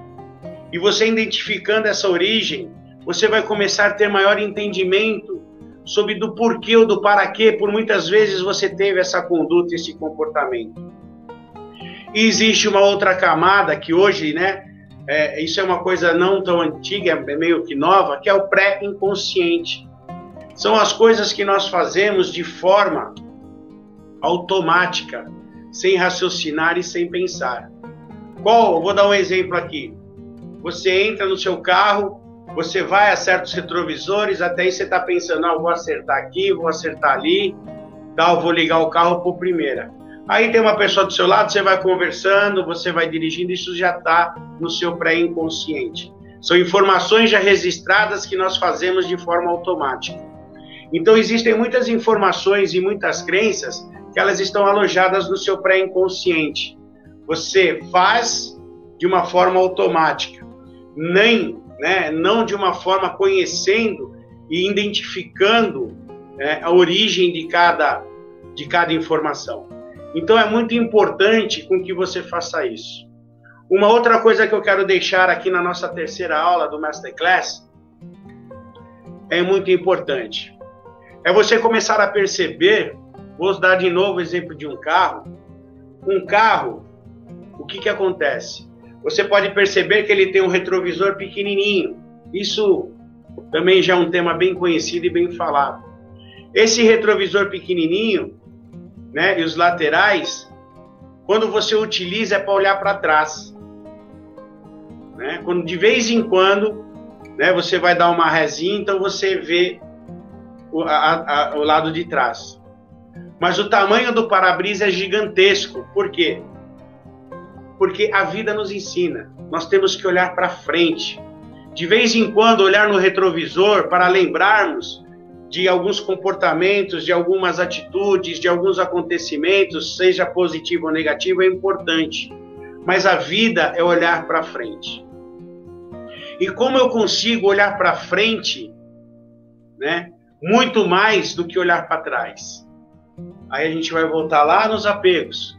S1: E você identificando essa origem, você vai começar a ter maior entendimento sobre do porquê ou do para quê, por muitas vezes você teve essa conduta, esse comportamento. E existe uma outra camada que hoje, isso é uma coisa não tão antiga, é meio que nova, que é o pré-inconsciente. São as coisas que nós fazemos de forma automática, sem raciocinar e sem pensar. Vou dar um exemplo aqui. Você entra no seu carro, você vai a certos retrovisores, até aí você está pensando, vou acertar aqui, vou acertar ali, vou ligar o carro por primeira. Aí tem uma pessoa do seu lado, você vai conversando, você vai dirigindo, isso já está no seu pré-inconsciente. São informações já registradas que nós fazemos de forma automática. Então existem muitas informações e muitas crenças que elas estão alojadas no seu pré-inconsciente. Você faz de uma forma automática, não de uma forma conhecendo e identificando a origem de cada informação. Então é muito importante com que você faça isso. Uma outra coisa que eu quero deixar aqui na nossa terceira aula do Masterclass é muito importante. É você começar a perceber, vou dar de novo o exemplo de um carro. Um carro, o que acontece? Você pode perceber que ele tem um retrovisor pequenininho. Isso também já é um tema bem conhecido e bem falado. Esse retrovisor pequenininho, e os laterais, quando você utiliza é para olhar para trás. Quando de vez em quando, você vai dar uma rezinha, então você vê o lado de trás. Mas o tamanho do para-brisa é gigantesco. Por quê? Porque a vida nos ensina. Nós temos que olhar para frente. De vez em quando, olhar no retrovisor para lembrarmos de alguns comportamentos, de algumas atitudes, de alguns acontecimentos, seja positivo ou negativo, é importante. Mas a vida é olhar para frente. E como eu consigo olhar para frente, muito mais do que olhar para trás? Aí a gente vai voltar lá nos apegos.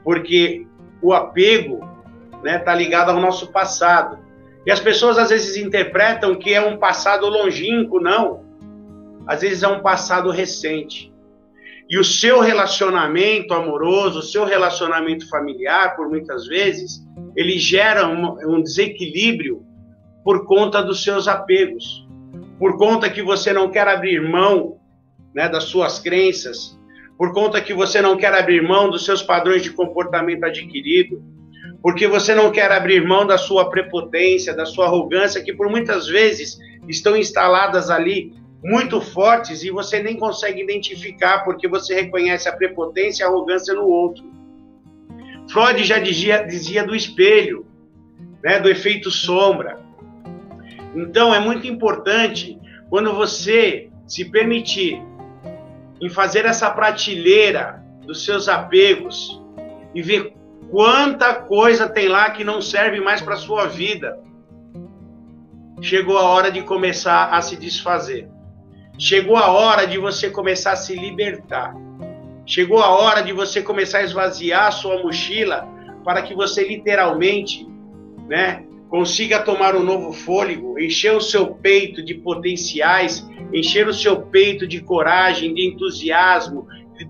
S1: Porque o apego está ligado ao nosso passado. E as pessoas às vezes interpretam que é um passado longínquo, não. Às vezes é um passado recente. E o seu relacionamento amoroso, o seu relacionamento familiar, por muitas vezes, ele gera um desequilíbrio por conta dos seus apegos. Por conta que você não quer abrir mão das suas crenças, por conta que você não quer abrir mão dos seus padrões de comportamento adquirido, porque você não quer abrir mão da sua prepotência, da sua arrogância, que por muitas vezes estão instaladas ali muito fortes e você nem consegue identificar, porque você reconhece a prepotência e a arrogância no outro. Freud já dizia do espelho, do efeito sombra. Então é muito importante, quando você se permitir em fazer essa prateleira dos seus apegos e ver quanta coisa tem lá que não serve mais para a sua vida. chegou a hora de começar a se desfazer. Chegou a hora de você começar a se libertar. Chegou a hora de você começar a esvaziar a sua mochila para que você literalmente, né, consiga tomar um novo fôlego, encher o seu peito de potenciais, encher o seu peito de coragem, de entusiasmo, de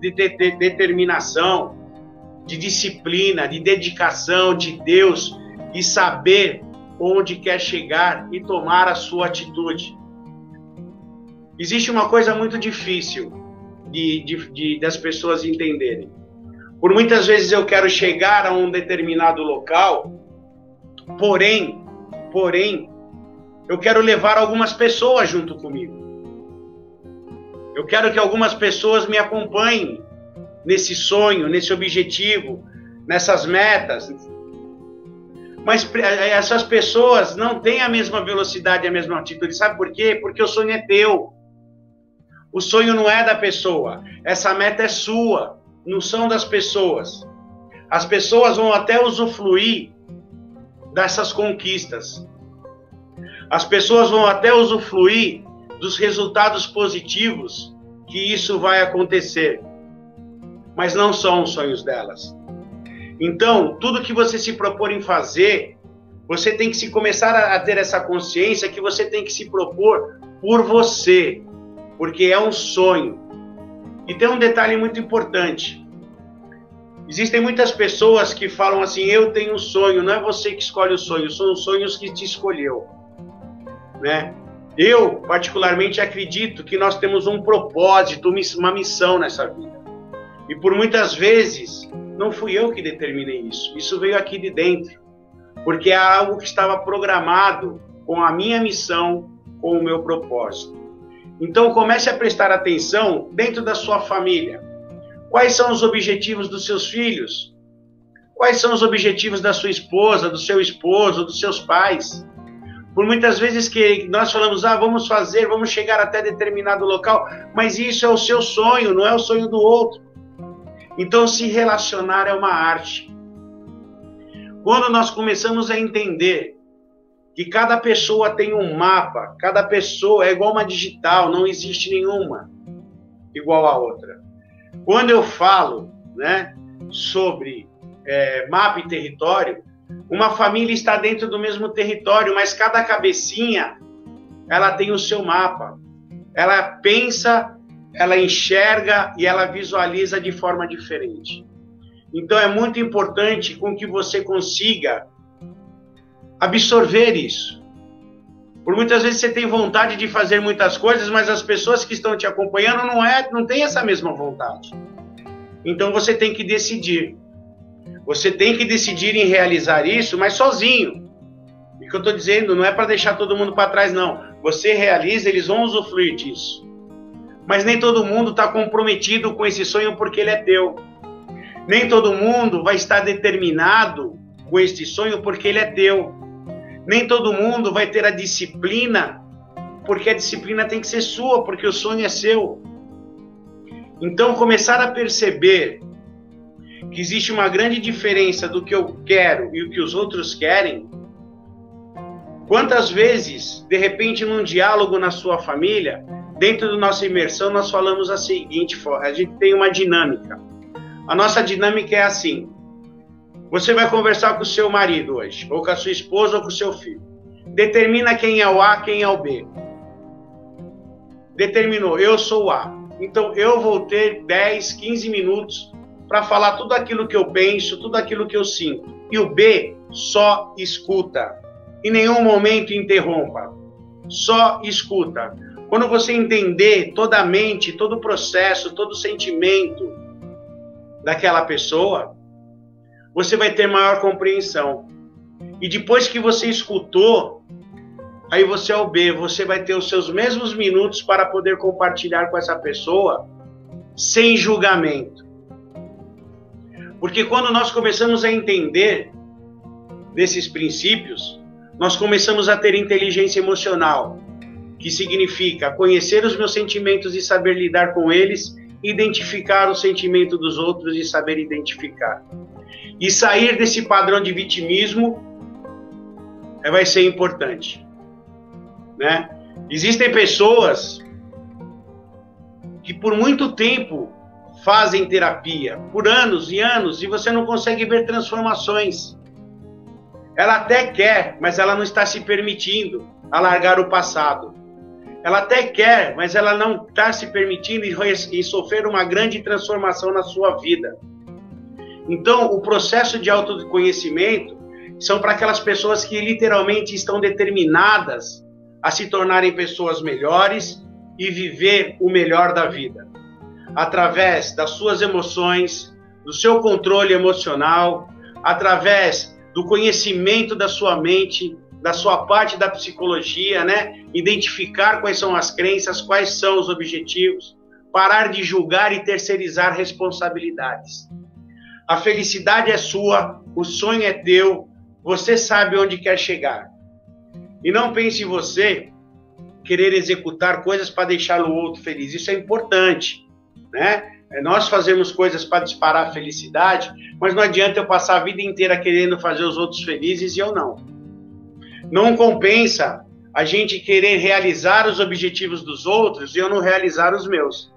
S1: determinação, de disciplina, de dedicação de Deus e saber onde quer chegar e tomar a sua atitude. Existe uma coisa muito difícil das pessoas entenderem. Por muitas vezes eu quero chegar a um determinado local, porém, eu quero levar algumas pessoas junto comigo. Eu quero que algumas pessoas me acompanhem nesse sonho, nesse objetivo, nessas metas. Mas essas pessoas não têm a mesma velocidade, a mesma atitude. Sabe por quê? Porque o sonho é teu. O sonho não é da pessoa. Essa meta é sua, não são das pessoas. As pessoas vão até usufruir dessas conquistas. As pessoas vão até usufruir dos resultados positivos que isso vai acontecer. Mas não são os sonhos delas. Então, tudo que você se propor em fazer, você tem que começar a ter essa consciência que você tem que se propor por você, porque é um sonho. E tem um detalhe muito importante. Existem muitas pessoas que falam assim, eu tenho um sonho, não é você que escolhe o sonho, são os sonhos que te escolheu, né? Eu, particularmente, acredito que nós temos um propósito, uma missão nessa vida. E por muitas vezes, não fui eu que determinei isso. Isso veio aqui de dentro. Porque é algo que estava programado com a minha missão, com o meu propósito. Então, comece a prestar atenção dentro da sua família. Quais são os objetivos dos seus filhos? Quais são os objetivos da sua esposa, do seu esposo, dos seus pais? Por muitas vezes que nós falamos, vamos chegar até determinado local, mas isso é o seu sonho, não é o sonho do outro. Então, se relacionar é uma arte. Quando nós começamos a entender que cada pessoa tem um mapa, cada pessoa é igual uma digital, não existe nenhuma igual a outra. Quando eu falo, né, sobre mapa e território, uma família está dentro do mesmo território, mas cada cabecinha, ela tem o seu mapa. Ela pensa, ela enxerga e ela visualiza de forma diferente. Então é muito importante com que você consiga absorver isso. Por muitas vezes você tem vontade de fazer muitas coisas, mas as pessoas que estão te acompanhando não têm essa mesma vontade. Então você tem que decidir. Você tem que decidir em realizar isso, mas sozinho. E o que eu estou dizendo não é para deixar todo mundo para trás, não. Você realiza, eles vão usufruir disso. Mas nem todo mundo está comprometido com esse sonho porque ele é teu. Nem todo mundo vai estar determinado com este sonho porque ele é teu. Nem todo mundo vai ter a disciplina porque a disciplina tem que ser sua, porque o sonho é seu. Então, começar a perceber que existe uma grande diferença do que eu quero e o que os outros querem. Quantas vezes, de repente, num diálogo na sua família, dentro da nossa imersão, nós falamos a seguinte forma, a gente tem uma dinâmica. A nossa dinâmica é assim: você vai conversar com o seu marido hoje, ou com a sua esposa, ou com o seu filho. Determina quem é o A, quem é o B. Determinou, eu sou o A. Então, eu vou ter 10, 15 minutos para falar tudo aquilo que eu penso, tudo aquilo que eu sinto. E o B só escuta. Em nenhum momento interrompa. Só escuta. Quando você entender toda a mente, todo o processo, todo o sentimento daquela pessoa, você vai ter maior compreensão. E depois que você escutou, aí você é o B, você vai ter os seus mesmos minutos para poder compartilhar com essa pessoa sem julgamento. Porque quando nós começamos a entender desses princípios, nós começamos a ter inteligência emocional, que significa conhecer os meus sentimentos e saber lidar com eles, identificar o sentimento dos outros e saber identificar. E sair desse padrão de vitimismo vai ser importante. né? Existem pessoas que por muito tempo fazem terapia, por anos e anos, e você não consegue ver transformações. Ela até quer, mas ela não está se permitindo alargar o passado. Ela até quer, mas ela não está se permitindo e sofrer uma grande transformação na sua vida. Então, o processo de autoconhecimento são para aquelas pessoas que literalmente estão determinadas a se tornarem pessoas melhores e viver o melhor da vida. Através das suas emoções, do seu controle emocional, através do conhecimento da sua mente, da sua parte da psicologia, né? Identificar quais são as crenças, quais são os objetivos, parar de julgar e terceirizar responsabilidades. A felicidade é sua, o sonho é teu, você sabe onde quer chegar. E não pense em você querer executar coisas para deixar o outro feliz. Isso é importante, né? Nós fazemos coisas para disparar a felicidade, mas não adianta eu passar a vida inteira querendo fazer os outros felizes e eu não. Não compensa a gente querer realizar os objetivos dos outros e eu não realizar os meus.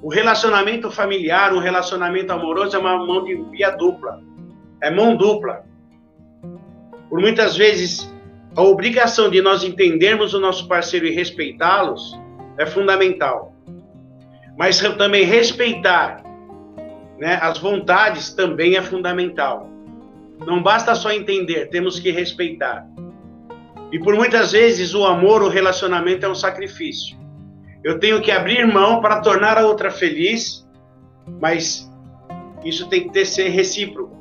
S1: O relacionamento familiar, um relacionamento amoroso é uma mão de via dupla. É mão dupla. Por muitas vezes, a obrigação de nós entendermos o nosso parceiro e respeitá-los é fundamental. Mas também respeitar, né, as vontades também é fundamental. Não basta só entender, temos que respeitar. E por muitas vezes o amor, o relacionamento é um sacrifício. Eu tenho que abrir mão para tornar a outra feliz, mas isso tem que ser recíproco.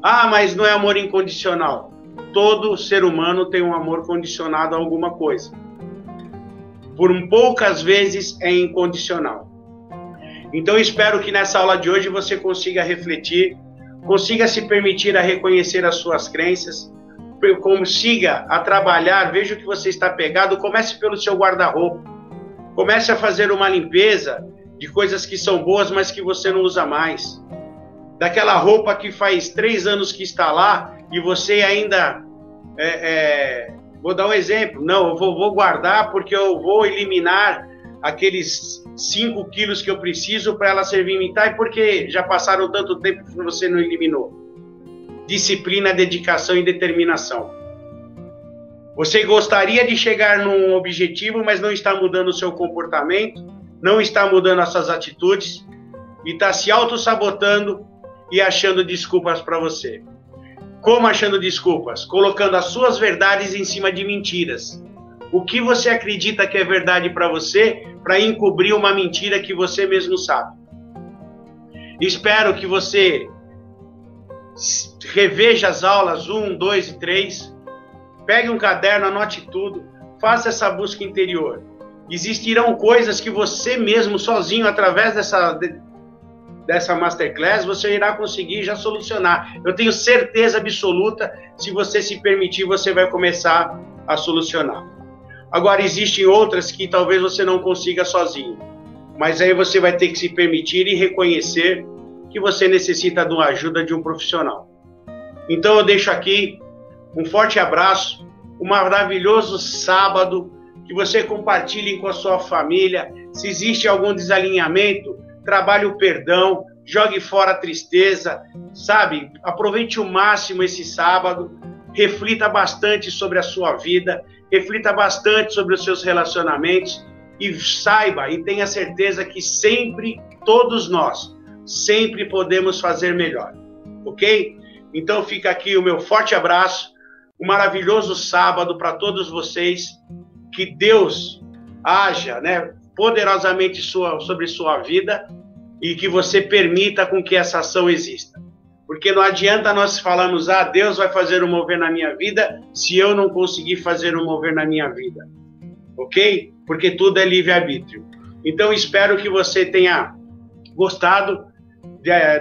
S1: Ah, mas não é amor incondicional. Todo ser humano tem um amor condicionado a alguma coisa. Por poucas vezes é incondicional. Então, espero que nessa aula de hoje você consiga refletir, consiga se permitir a reconhecer as suas crenças, consiga a trabalhar, veja o que você está pegado, comece pelo seu guarda-roupa, comece a fazer uma limpeza de coisas que são boas, mas que você não usa mais. Daquela roupa que faz 3 anos que está lá e você ainda... vou dar um exemplo, não, eu vou guardar porque eu vou eliminar aqueles 5 quilos que eu preciso para ela servir em e porque já passaram tanto tempo que você não eliminou. Disciplina, dedicação e determinação. Você gostaria de chegar num objetivo, mas não está mudando o seu comportamento, não está mudando as suas atitudes e está se auto-sabotando e achando desculpas para você. Como achando desculpas? Colocando as suas verdades em cima de mentiras. O que você acredita que é verdade para você, para encobrir uma mentira que você mesmo sabe. Espero que você reveja as aulas 1, 2 e 3, pegue um caderno, anote tudo, faça essa busca interior. Existirão coisas que você mesmo, sozinho, através dessa masterclass, você irá conseguir já solucionar. Eu tenho certeza absoluta, se você se permitir, você vai começar a solucionar. Agora, existem outras que talvez você não consiga sozinho, mas aí você vai ter que se permitir e reconhecer que você necessita de uma ajuda de um profissional. Então, eu deixo aqui um forte abraço, um maravilhoso sábado, que você compartilhe com a sua família. Se existe algum desalinhamento, trabalhe o perdão, jogue fora a tristeza, sabe? Aproveite o máximo esse sábado, reflita bastante sobre a sua vida, reflita bastante sobre os seus relacionamentos e saiba e tenha certeza que sempre, todos nós, sempre podemos fazer melhor, ok? Então fica aqui o meu forte abraço, um maravilhoso sábado para todos vocês, que Deus haja, né, poderosamente sobre sua vida e que você permita com que essa ação exista. Porque não adianta nós falarmos, Deus vai fazer um mover na minha vida, se eu não conseguir fazer um mover na minha vida. Ok? Porque tudo é livre-arbítrio. Então, espero que você tenha gostado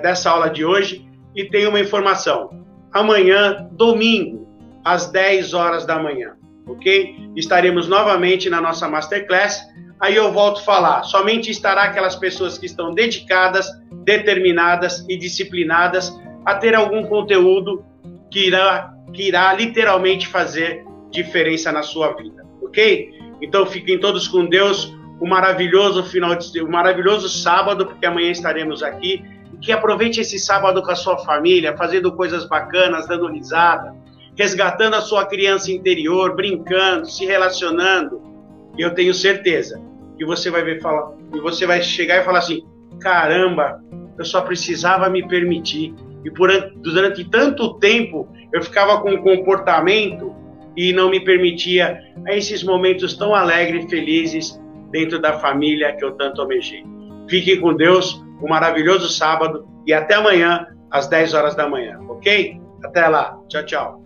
S1: dessa aula de hoje e tenha uma informação. Amanhã, domingo, às 10 horas da manhã. Ok? Estaremos novamente na nossa Masterclass. Aí eu volto a falar. Somente estará aquelas pessoas que estão dedicadas, determinadas e disciplinadas a ter algum conteúdo que irá literalmente fazer diferença na sua vida, ok? ok? Então fiquem todos com Deus, um maravilhoso um maravilhoso sábado, porque amanhã estaremos aqui, e que aproveite esse sábado com a sua família, fazendo coisas bacanas, dando risada, resgatando a sua criança interior, brincando, se relacionando, e eu tenho certeza que você vai ver, e você vai chegar e falar assim, caramba, eu só precisava me permitir, e durante tanto tempo eu ficava com um comportamento e não me permitia esses momentos tão alegres e felizes dentro da família que eu tanto almejei. Fiquem com Deus, um maravilhoso sábado e até amanhã às 10 horas da manhã, ok? Até lá, tchau, tchau.